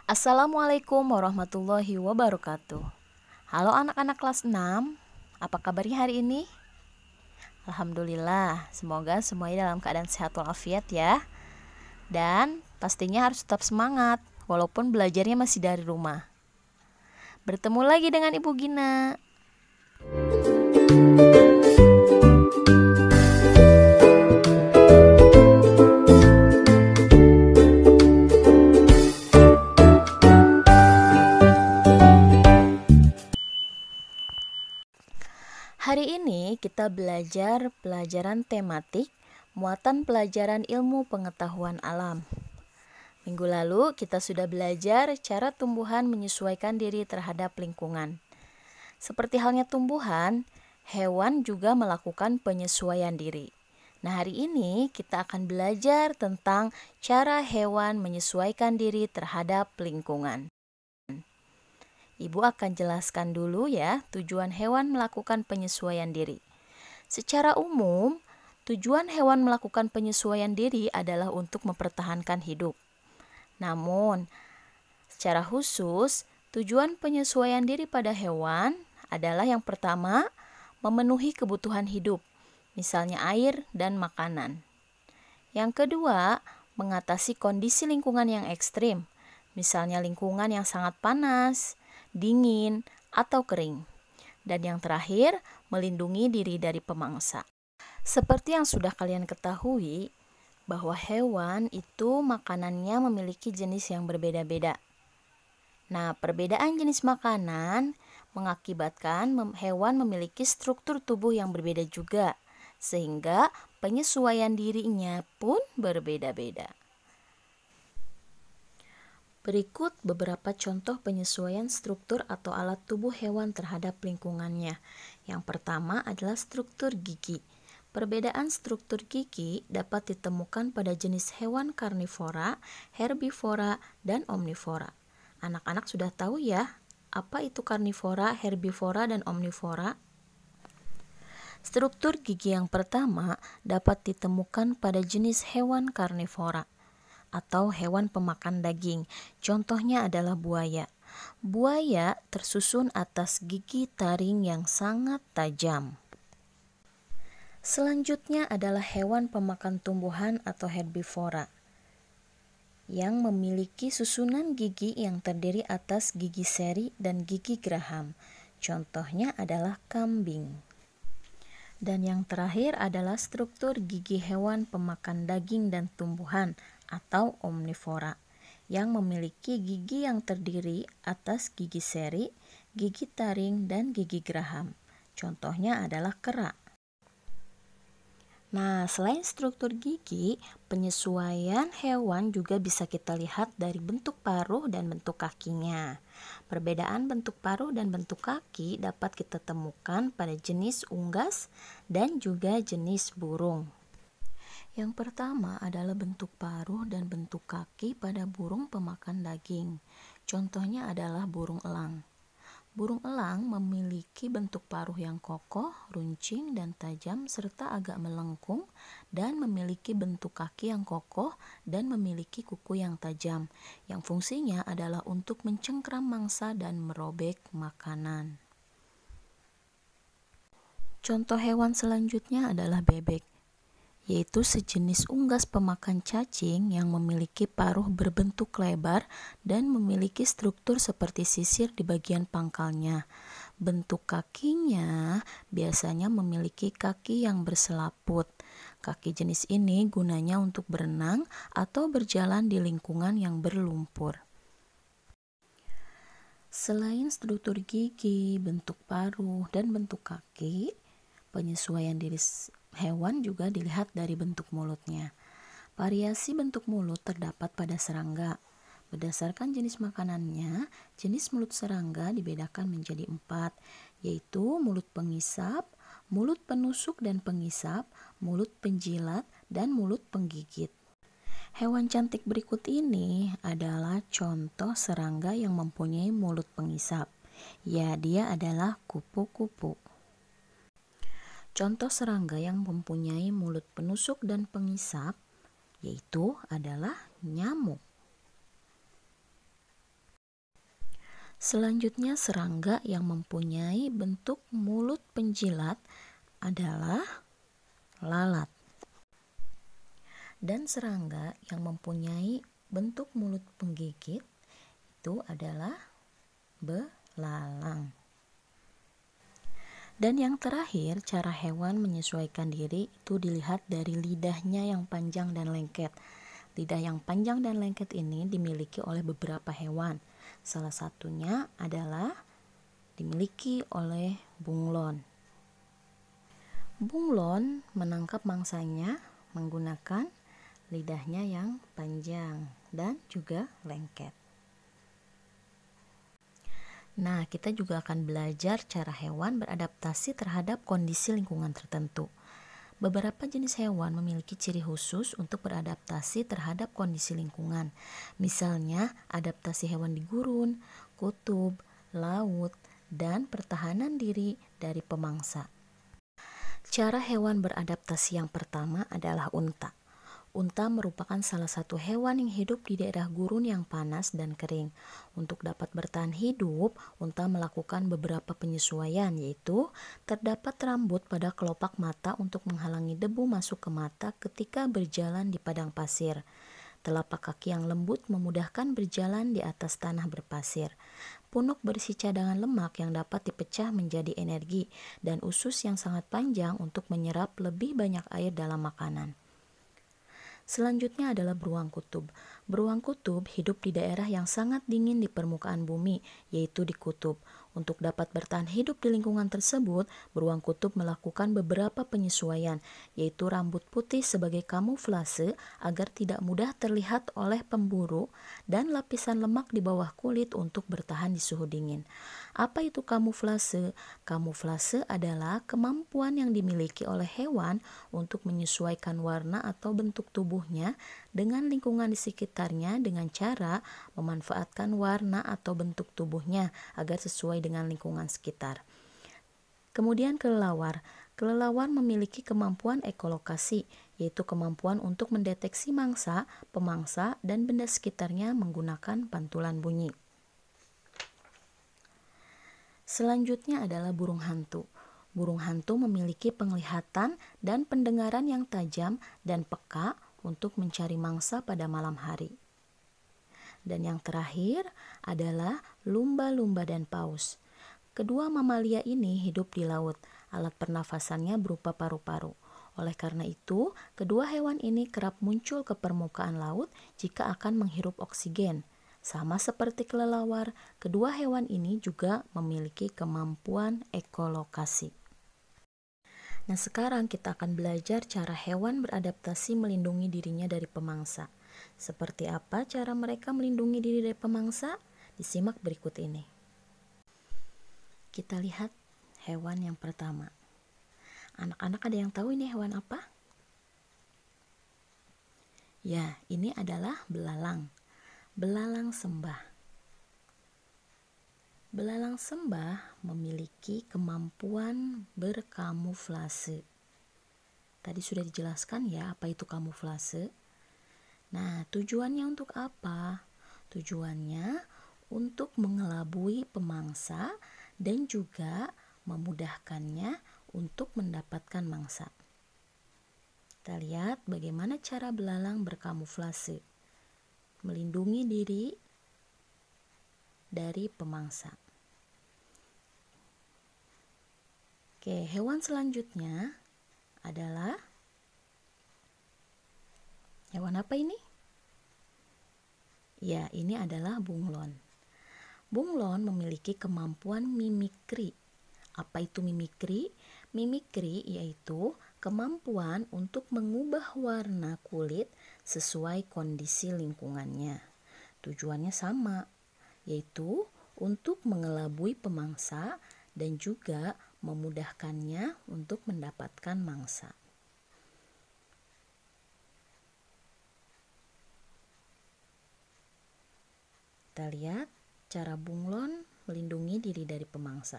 Assalamualaikum warahmatullahi wabarakatuh. Halo anak-anak kelas 6, apa kabarnya hari ini? Alhamdulillah, semoga semuanya dalam keadaan sehat walafiat ya. Dan pastinya harus tetap semangat, walaupun belajarnya masih dari rumah. Bertemu lagi dengan Ibu Gina. Hari ini kita belajar pelajaran tematik muatan pelajaran ilmu pengetahuan alam. Minggu lalu kita sudah belajar cara tumbuhan menyesuaikan diri terhadap lingkungan. Seperti halnya tumbuhan, hewan juga melakukan penyesuaian diri. Nah, hari ini kita akan belajar tentang cara hewan menyesuaikan diri terhadap lingkungan. Ibu akan jelaskan dulu ya tujuan hewan melakukan penyesuaian diri. Secara umum, tujuan hewan melakukan penyesuaian diri adalah untuk mempertahankan hidup. Namun, secara khusus, tujuan penyesuaian diri pada hewan adalah yang pertama, memenuhi kebutuhan hidup, misalnya air dan makanan. Yang kedua, mengatasi kondisi lingkungan yang ekstrim, misalnya lingkungan yang sangat panas, dingin, atau kering. Dan yang terakhir, melindungi diri dari pemangsa. Seperti yang sudah kalian ketahui, bahwa hewan itu makanannya memiliki jenis yang berbeda-beda. Nah, perbedaan jenis makanan mengakibatkan hewan memiliki struktur tubuh yang berbeda juga, sehingga penyesuaian dirinya pun berbeda-beda. Berikut beberapa contoh penyesuaian struktur atau alat tubuh hewan terhadap lingkungannya. Yang pertama adalah struktur gigi. Perbedaan struktur gigi dapat ditemukan pada jenis hewan karnivora, herbivora, dan omnivora. Anak-anak sudah tahu ya, apa itu karnivora, herbivora, dan omnivora? Struktur gigi yang pertama dapat ditemukan pada jenis hewan karnivora atau hewan pemakan daging. Contohnya adalah buaya. Buaya tersusun atas gigi taring yang sangat tajam. Selanjutnya adalah hewan pemakan tumbuhan atau herbivora yang memiliki susunan gigi yang terdiri atas gigi seri dan gigi geraham. Contohnya adalah kambing. Dan yang terakhir adalah struktur gigi hewan pemakan daging dan tumbuhan atau omnivora yang memiliki gigi yang terdiri atas gigi seri, gigi taring, dan gigi geraham. Contohnya adalah kera. Nah, selain struktur gigi, penyesuaian hewan juga bisa kita lihat dari bentuk paruh dan bentuk kakinya. Perbedaan bentuk paruh dan bentuk kaki dapat kita temukan pada jenis unggas dan juga jenis burung. Yang pertama adalah bentuk paruh dan bentuk kaki pada burung pemakan daging. Contohnya adalah burung elang. Burung elang memiliki bentuk paruh yang kokoh, runcing, dan tajam serta agak melengkung dan memiliki bentuk kaki yang kokoh dan memiliki kuku yang tajam yang fungsinya adalah untuk mencengkram mangsa dan merobek makanan. Contoh hewan selanjutnya adalah bebek, yaitu sejenis unggas pemakan cacing yang memiliki paruh berbentuk lebar dan memiliki struktur seperti sisir di bagian pangkalnya. Bentuk kakinya biasanya memiliki kaki yang berselaput. Kaki jenis ini gunanya untuk berenang atau berjalan di lingkungan yang berlumpur. Selain struktur gigi, bentuk paruh, dan bentuk kaki, penyesuaian diri hewan juga dilihat dari bentuk mulutnya. Variasi bentuk mulut terdapat pada serangga. Berdasarkan jenis makanannya, jenis mulut serangga dibedakan menjadi 4, yaitu mulut pengisap, mulut penusuk dan pengisap, mulut penjilat, dan mulut penggigit. Hewan cantik berikut ini adalah contoh serangga yang mempunyai mulut pengisap. Ya, dia adalah kupu-kupu. Contoh serangga yang mempunyai mulut penusuk dan pengisap yaitu adalah nyamuk. Selanjutnya, serangga yang mempunyai bentuk mulut penjilat adalah lalat. Dan serangga yang mempunyai bentuk mulut penggigit itu adalah belalang. Dan yang terakhir, cara hewan menyesuaikan diri itu dilihat dari lidahnya yang panjang dan lengket. Lidah yang panjang dan lengket ini dimiliki oleh beberapa hewan. Salah satunya adalah dimiliki oleh bunglon. Bunglon menangkap mangsanya menggunakan lidahnya yang panjang dan juga lengket. Nah, kita juga akan belajar cara hewan beradaptasi terhadap kondisi lingkungan tertentu. Beberapa jenis hewan memiliki ciri khusus untuk beradaptasi terhadap kondisi lingkungan. Misalnya, adaptasi hewan di gurun, kutub, laut, dan pertahanan diri dari pemangsa. Cara hewan beradaptasi yang pertama adalah unta. Unta merupakan salah satu hewan yang hidup di daerah gurun yang panas dan kering. Untuk dapat bertahan hidup, unta melakukan beberapa penyesuaian, yaitu terdapat rambut pada kelopak mata untuk menghalangi debu masuk ke mata ketika berjalan di padang pasir. Telapak kaki yang lembut memudahkan berjalan di atas tanah berpasir. Punuk berisi cadangan lemak yang dapat dipecah menjadi energi, dan usus yang sangat panjang untuk menyerap lebih banyak air dalam makanan. Selanjutnya adalah beruang kutub. Beruang kutub hidup di daerah yang sangat dingin di permukaan bumi, yaitu di kutub. Untuk dapat bertahan hidup di lingkungan tersebut, beruang kutub melakukan beberapa penyesuaian, yaitu rambut putih sebagai kamuflase agar tidak mudah terlihat oleh pemburu, dan lapisan lemak di bawah kulit untuk bertahan di suhu dingin. Apa itu kamuflase? Kamuflase adalah kemampuan yang dimiliki oleh hewan untuk menyesuaikan warna atau bentuk tubuhnya dengan lingkungan di sekitarnya dengan cara memanfaatkan warna atau bentuk tubuhnya agar sesuai dengan lingkungan sekitar. Kemudian kelelawar. Kelelawar memiliki kemampuan ekolokasi, yaitu kemampuan untuk mendeteksi mangsa, pemangsa, dan benda sekitarnya menggunakan pantulan bunyi. Selanjutnya adalah burung hantu. Burung hantu memiliki penglihatan dan pendengaran yang tajam dan peka untuk mencari mangsa pada malam hari. Dan yang terakhir adalah lumba-lumba dan paus. Kedua mamalia ini hidup di laut. Alat pernafasannya berupa paru-paru. Oleh karena itu, kedua hewan ini kerap muncul ke permukaan laut jika akan menghirup oksigen. Sama seperti kelelawar, kedua hewan ini juga memiliki kemampuan ekolokasi. Nah, sekarang kita akan belajar cara hewan beradaptasi melindungi dirinya dari pemangsa. Seperti apa cara mereka melindungi diri dari pemangsa? Disimak berikut ini. Kita lihat hewan yang pertama. Anak-anak ada yang tahu ini hewan apa? Ya, ini adalah belalang. Belalang sembah. Belalang sembah memiliki kemampuan berkamuflase. Tadi sudah dijelaskan ya apa itu kamuflase. Nah, tujuannya untuk apa? Tujuannya untuk mengelabui pemangsa dan juga memudahkannya untuk mendapatkan mangsa. Kita lihat bagaimana cara belalang berkamuflase, melindungi diri dari pemangsa. Oke, hewan selanjutnya adalah hewan apa ini? Ya, ini adalah bunglon. Bunglon memiliki kemampuan mimikri. Apa itu mimikri? Mimikri yaitu kemampuan untuk mengubah warna kulit sesuai kondisi lingkungannya. Tujuannya sama, yaitu untuk mengelabui pemangsa dan juga memudahkannya untuk mendapatkan mangsa. Kita lihat cara bunglon melindungi diri dari pemangsa.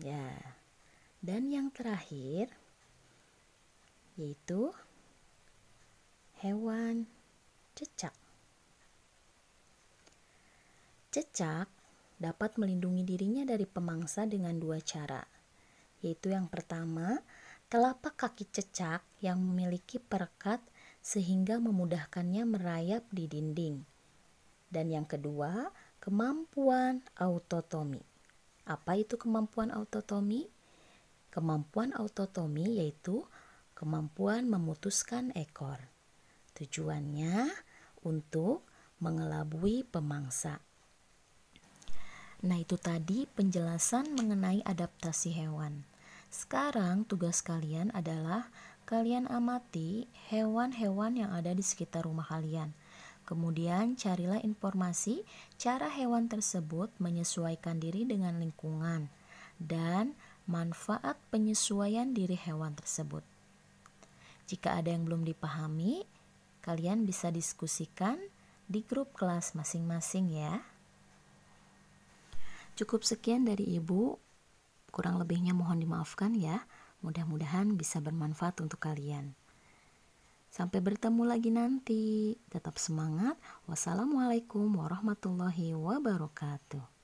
Ya, dan yang terakhir yaitu hewan cecak. Cecak dapat melindungi dirinya dari pemangsa dengan dua cara, yaitu yang pertama, telapak kaki cecak yang memiliki perekat sehingga memudahkannya merayap di dinding. Dan yang kedua, kemampuan autotomi. Apa itu kemampuan autotomi? Kemampuan autotomi yaitu kemampuan memutuskan ekor. Tujuannya untuk mengelabui pemangsa. Nah, itu tadi penjelasan mengenai adaptasi hewan. Sekarang tugas kalian adalah kalian amati hewan-hewan yang ada di sekitar rumah kalian. Kemudian carilah informasi cara hewan tersebut menyesuaikan diri dengan lingkungan dan manfaat penyesuaian diri hewan tersebut. Jika ada yang belum dipahami, kalian bisa diskusikan di grup kelas masing-masing ya. Cukup sekian dari Ibu, kurang lebihnya mohon dimaafkan ya. Mudah-mudahan bisa bermanfaat untuk kalian. Sampai bertemu lagi nanti. Tetap semangat. Wassalamualaikum warahmatullahi wabarakatuh.